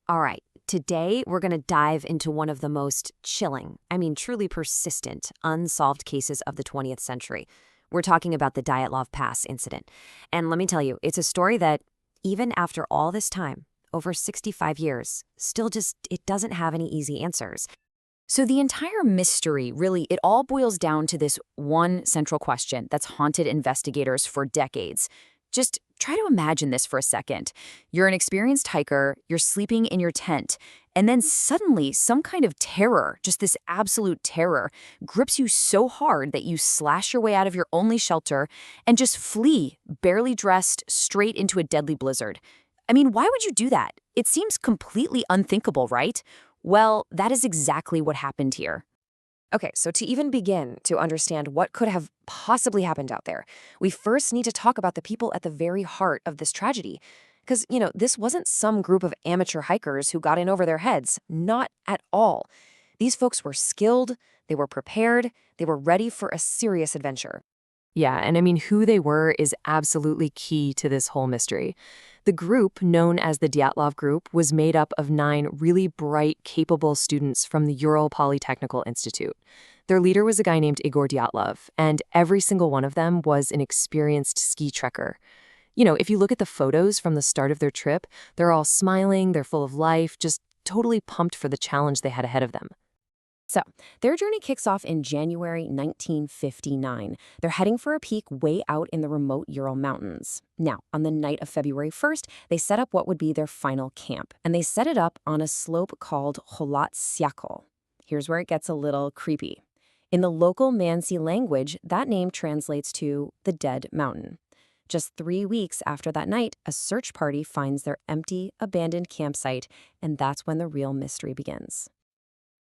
All right, today we're going to dive into one of the most chilling, truly persistent, unsolved cases of the 20th century. We're talking about the Dyatlov Pass Incident. And let me tell you, it's a story that, even after all this time, over 65 years, it doesn't have any easy answers. So the entire mystery, really, it all boils down to this one central question that's haunted investigators for decades. Just try to imagine this for a second. You're an experienced hiker, you're sleeping in your tent, and then suddenly some kind of terror, just this absolute terror, grips you so hard that you slash your way out of your only shelter and just flee, barely dressed, straight into a deadly blizzard. Why would you do that? It seems completely unthinkable, right? Well, that is exactly what happened here. Okay, so to even begin to understand what could have possibly happened out there, we first need to talk about the people at the very heart of this tragedy. Because, this wasn't some group of amateur hikers who got in over their heads. Not at all. These folks were skilled, they were prepared, they were ready for a serious adventure. Yeah, and who they were is absolutely key to this whole mystery. The group, known as the Dyatlov Group, was made up of 9 really bright, capable students from the Ural Polytechnical Institute. Their leader was a guy named Igor Dyatlov, and every single one of them was an experienced ski trekker. If you look at the photos from the start of their trip, they're all smiling, they're full of life, just totally pumped for the challenge they had ahead of them. So, their journey kicks off in January 1959. They're heading for a peak way out in the remote Ural Mountains. Now, on the night of February 1st, they set up what would be their final camp, and they set it up on a slope called Kholat Syakhl. Here's where it gets a little creepy. In the local Mansi language, that name translates to the Dead Mountain. Just 3 weeks after that night, a search party finds their empty, abandoned campsite, and that's when the real mystery begins.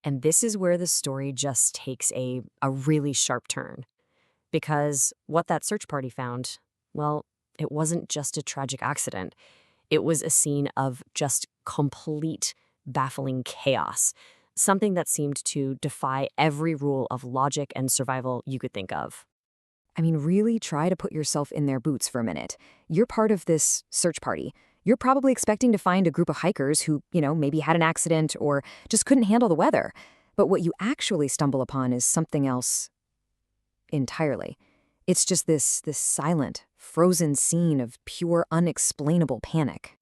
And this is where the story just takes a really sharp turn. Because what that search party found, well, it wasn't just a tragic accident. It was a scene of just complete, baffling chaos. Something that seemed to defy every rule of logic and survival you could think of. Really try to put yourself in their boots for a minute. You're part of this search party. You're probably expecting to find a group of hikers who, maybe had an accident or just couldn't handle the weather. But what you actually stumble upon is something else entirely. It's just this silent, frozen scene of pure, unexplainable panic.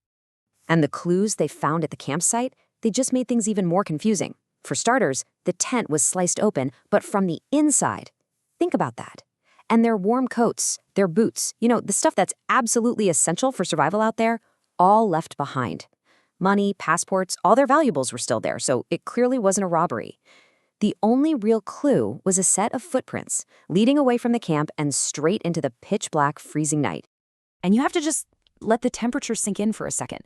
And the clues they found at the campsite, they just made things even more confusing. For starters, the tent was sliced open, but from the inside. Think about that. And their warm coats, their boots, the stuff that's absolutely essential for survival out there, all left behind. Money, passports, all their valuables were still there, so it clearly wasn't a robbery. The only real clue was a set of footprints leading away from the camp and straight into the pitch-black, freezing night. And you have to just let the temperature sink in for a second.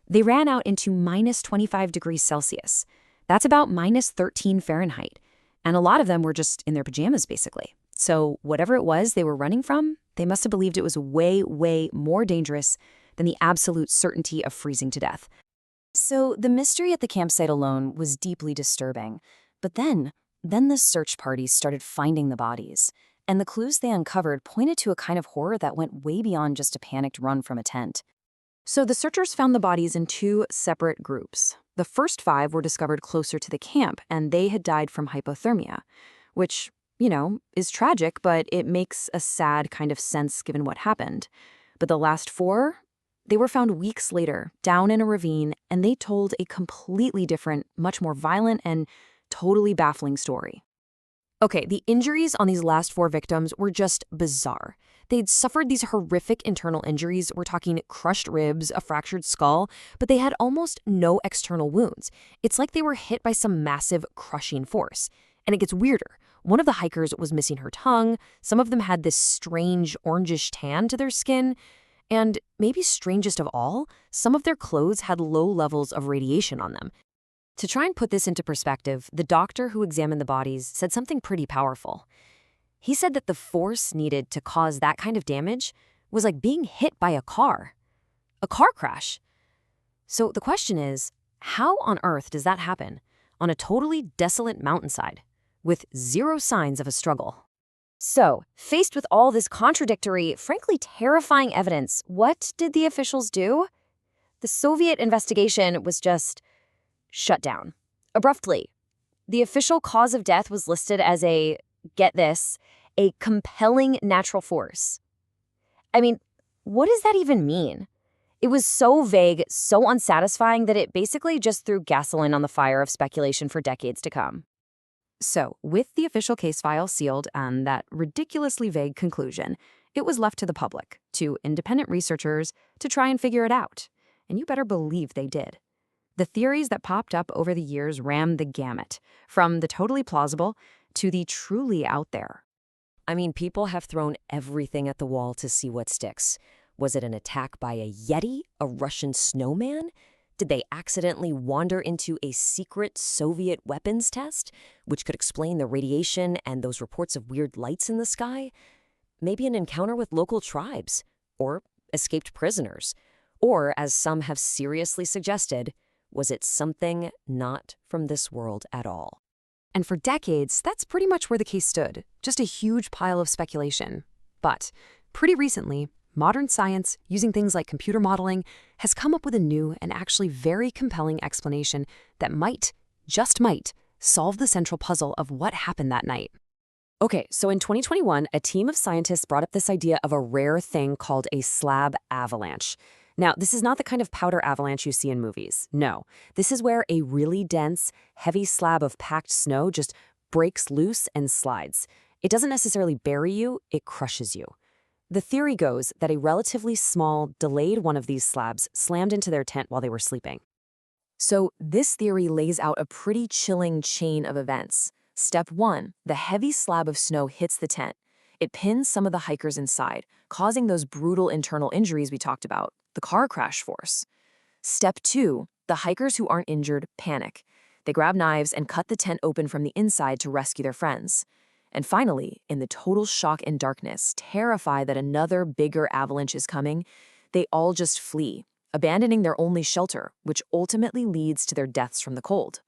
They ran out into minus 25 degrees Celsius. That's about minus 13 Fahrenheit. And a lot of them were just in their pajamas, basically. So whatever it was they were running from, they must have believed it was way, way more dangerous than the absolute certainty of freezing to death. So the mystery at the campsite alone was deeply disturbing. But then the search parties started finding the bodies. And the clues they uncovered pointed to a kind of horror that went way beyond just a panicked run from a tent. So the searchers found the bodies in 2 separate groups. The first 5 were discovered closer to the camp, and they had died from hypothermia, which, is tragic, but it makes a sad kind of sense given what happened. But the last 4, they were found weeks later, down in a ravine, and they told a completely different, much more violent and totally baffling story. Okay, the injuries on these last 4 victims were just bizarre. They'd suffered these horrific internal injuries. We're talking crushed ribs, a fractured skull, but they had almost no external wounds. It's like they were hit by some massive crushing force. And it gets weirder. One of the hikers was missing her tongue. Some of them had this strange orangish tan to their skin. And maybe strangest of all, some of their clothes had low levels of radiation on them. To try and put this into perspective, the doctor who examined the bodies said something pretty powerful. He said that the force needed to cause that kind of damage was like being hit by a car crash. So the question is, how on earth does that happen on a totally desolate mountainside with 0 signs of a struggle? So, faced with all this contradictory, frankly terrifying evidence, what did the officials do? The Soviet investigation was just shut down. Abruptly. The official cause of death was listed as get this, a compelling natural force. I mean, what does that even mean? It was so vague, so unsatisfying that it basically just threw gasoline on the fire of speculation for decades to come. So, with the official case file sealed and that ridiculously vague conclusion, it was left to the public, to independent researchers, to try and figure it out. And you better believe they did. The theories that popped up over the years ran the gamut, from the totally plausible to the truly out there. I mean, people have thrown everything at the wall to see what sticks. Was it an attack by a yeti, a Russian snowman? Did they accidentally wander into a secret Soviet weapons test, which could explain the radiation and those reports of weird lights in the sky? Maybe an encounter with local tribes, or escaped prisoners. Or, as some have seriously suggested, was it something not from this world at all? And for decades, that's pretty much where the case stood, just a huge pile of speculation. But pretty recently, modern science, using things like computer modeling, has come up with a new and actually very compelling explanation that might, just might, solve the central puzzle of what happened that night. Okay, so in 2021, a team of scientists brought up this idea of a rare thing called a slab avalanche. Now, this is not the kind of powder avalanche you see in movies. No, this is where a really dense, heavy slab of packed snow just breaks loose and slides. It doesn't necessarily bury you, it crushes you. The theory goes that a relatively small, delayed one of these slabs slammed into their tent while they were sleeping. So this theory lays out a pretty chilling chain of events. Step 1, the heavy slab of snow hits the tent. It pins some of the hikers inside, causing those brutal internal injuries we talked about, the car crash force. Step 2, the hikers who aren't injured panic. They grab knives and cut the tent open from the inside to rescue their friends. And finally, in the total shock and darkness, terrified that another bigger avalanche is coming, they all just flee, abandoning their only shelter, which ultimately leads to their deaths from the cold.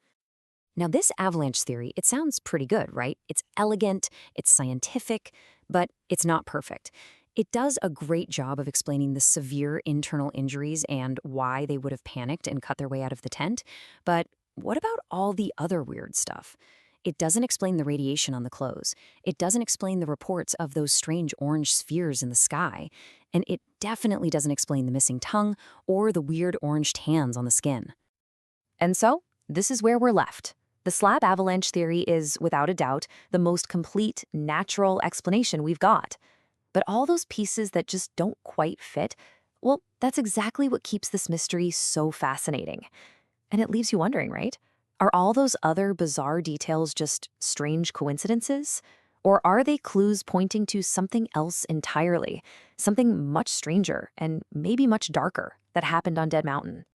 Now, this avalanche theory, it sounds pretty good, right? It's elegant, it's scientific, but it's not perfect. It does a great job of explaining the severe internal injuries and why they would have panicked and cut their way out of the tent. But what about all the other weird stuff? It doesn't explain the radiation on the clothes. It doesn't explain the reports of those strange orange spheres in the sky. And it definitely doesn't explain the missing tongue or the weird orange tans on the skin. And so, this is where we're left. The slab avalanche theory is, without a doubt, the most complete, natural explanation we've got. But all those pieces that just don't quite fit, well, that's exactly what keeps this mystery so fascinating. And it leaves you wondering, right? Are all those other bizarre details just strange coincidences? Or are they clues pointing to something else entirely? Something much stranger and maybe much darker that happened on Dead Mountain?